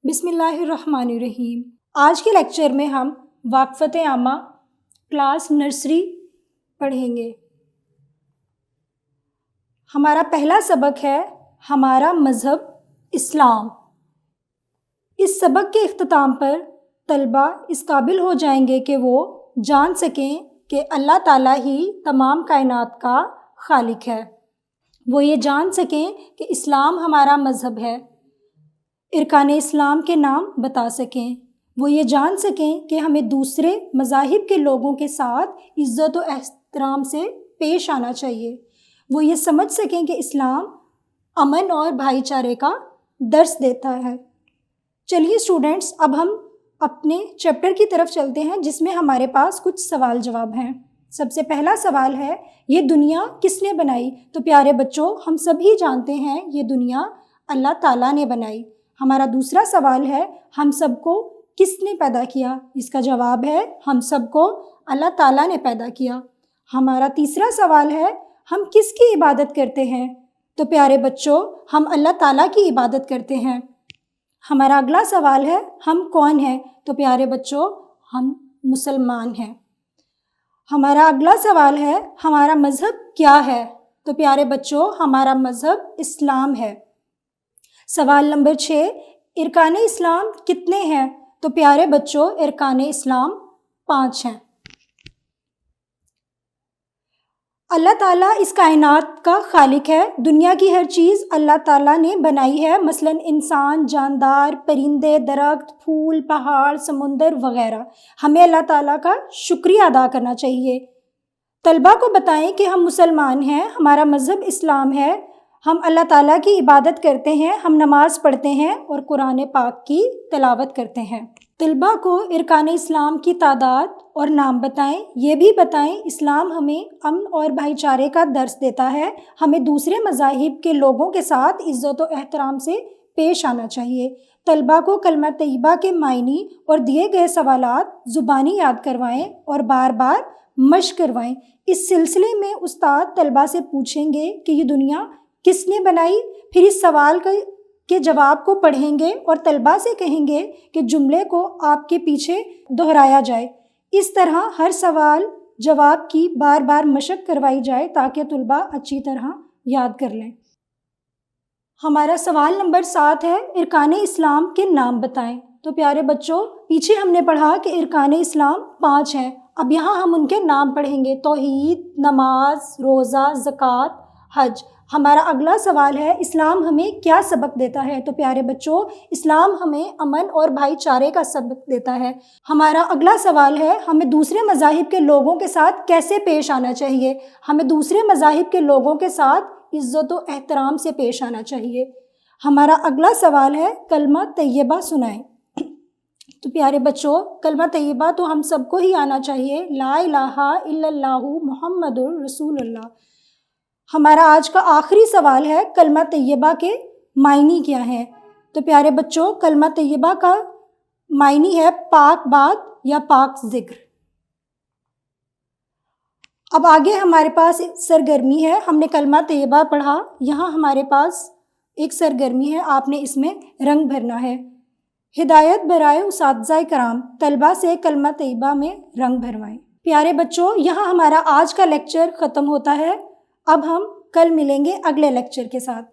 بسم اللہ الرحمن الرحیم۔ آج کے لیکچر میں ہم واقفۃ عامہ کلاس نرسری پڑھیں گے۔ ہمارا پہلا سبق ہے ہمارا مذہب اسلام۔ اس سبق کے اختتام پر طلبہ اس قابل ہو جائیں گے کہ وہ جان سکیں کہ اللہ تعالیٰ ہی تمام کائنات کا خالق ہے۔ وہ یہ جان سکیں کہ اسلام ہمارا مذہب ہے، ارکان اسلام کے نام بتا سکیں۔ وہ یہ جان سکیں کہ ہمیں دوسرے مذاہب کے لوگوں کے ساتھ عزت و احترام سے پیش آنا چاہیے۔ وہ یہ سمجھ سکیں کہ اسلام امن اور بھائی چارے کا درس دیتا ہے۔ چلیے اسٹوڈنٹس، اب ہم اپنے چیپٹر کی طرف چلتے ہیں جس میں ہمارے پاس کچھ سوال جواب ہیں۔ سب سے پہلا سوال ہے، یہ دنیا کس نے بنائی؟ تو پیارے بچوں، ہم سبھی جانتے ہیں یہ دنیا اللہ تعالیٰ نے بنائی۔ ہمارا دوسرا سوال ہے، ہم سب کو کس نے پیدا کیا؟ اس کا جواب ہے، ہم سب کو اللہ تعالیٰ نے پیدا کیا۔ ہمارا تیسرا سوال ہے، ہم کس کی عبادت کرتے ہیں؟ تو پیارے بچوں، ہم اللہ تعالیٰ کی عبادت کرتے ہیں۔ ہمارا اگلا سوال ہے، ہم کون ہیں؟ تو پیارے بچوں، ہم مسلمان ہیں۔ ہمارا اگلا سوال ہے، ہمارا مذہب کیا ہے؟ تو پیارے بچوں، ہمارا مذہب اسلام ہے۔ سوال نمبر 6، ارکان اسلام کتنے ہیں؟ تو پیارے بچوں، ارکان اسلام 5 ہیں۔ اللہ تعالیٰ اس کائنات کا خالق ہے۔ دنیا کی ہر چیز اللہ تعالیٰ نے بنائی ہے، مثلاً انسان، جاندار، پرندے، درخت، پھول، پہاڑ، سمندر وغیرہ۔ ہمیں اللہ تعالیٰ کا شکریہ ادا کرنا چاہیے۔ طلبہ کو بتائیں کہ ہم مسلمان ہیں، ہمارا مذہب اسلام ہے، ہم اللہ تعالیٰ کی عبادت کرتے ہیں، ہم نماز پڑھتے ہیں اور قرآن پاک کی تلاوت کرتے ہیں۔ طلبہ کو ارکان اسلام کی تعداد اور نام بتائیں۔ یہ بھی بتائیں اسلام ہمیں امن اور بھائی چارے کا درس دیتا ہے، ہمیں دوسرے مذاہب کے لوگوں کے ساتھ عزت و احترام سے پیش آنا چاہیے۔ طلبہ کو کلمہ طیبہ کے معنی اور دیے گئے سوالات زبانی یاد کروائیں اور بار بار مشق کروائیں۔ اس سلسلے میں استاد طلبہ سے پوچھیں گے کہ یہ دنیا کس نے بنائی، پھر اس سوال کے جواب کو پڑھیں گے اور طلبہ سے کہیں گے کہ جملے کو آپ کے پیچھے دہرایا جائے۔ اس طرح ہر سوال جواب کی بار بار مشق کروائی جائے تاکہ طلبہ اچھی طرح یاد کر لیں۔ ہمارا سوال نمبر 7 ہے، ارکان اسلام کے نام بتائیں۔ تو پیارے بچوں، پیچھے ہم نے پڑھا کہ ارکان اسلام 5 ہیں، اب یہاں ہم ان کے نام پڑھیں گے: توحید، نماز، روزہ، زکوٰۃ، حج۔ ہمارا اگلا سوال ہے، اسلام ہمیں کیا سبق دیتا ہے؟ تو پیارے بچوں، اسلام ہمیں امن اور بھائی چارے کا سبق دیتا ہے۔ ہمارا اگلا سوال ہے، ہمیں دوسرے مذاہب کے لوگوں کے ساتھ کیسے پیش آنا چاہیے؟ ہمیں دوسرے مذاہب کے لوگوں کے ساتھ عزت و احترام سے پیش آنا چاہیے۔ ہمارا اگلا سوال ہے، کلمہ طیبہ سنائیں۔ تو پیارے بچوں، کلمہ طیبہ تو ہم سب کو ہی آنا چاہیے، لا الہ الا اللہ محمد رسول اللہ۔ ہمارا آج کا آخری سوال ہے، کلمہ طیبہ کے معنی کیا ہیں؟ تو پیارے بچوں، کلمہ طیبہ کا معنی ہے پاک بات یا پاک ذکر۔ اب آگے ہمارے پاس ایک سرگرمی ہے، ہم نے کلمہ طیبہ پڑھا، یہاں ہمارے پاس ایک سرگرمی ہے، آپ نے اس میں رنگ بھرنا ہے۔ ہدایت برائے اساتذہ کرام، طلبہ سے کلمہ طیبہ میں رنگ بھروائیں۔ پیارے بچوں، یہاں ہمارا آج کا لیکچر ختم ہوتا ہے۔ اب ہم کل ملیں گے اگلے لیکچر کے ساتھ۔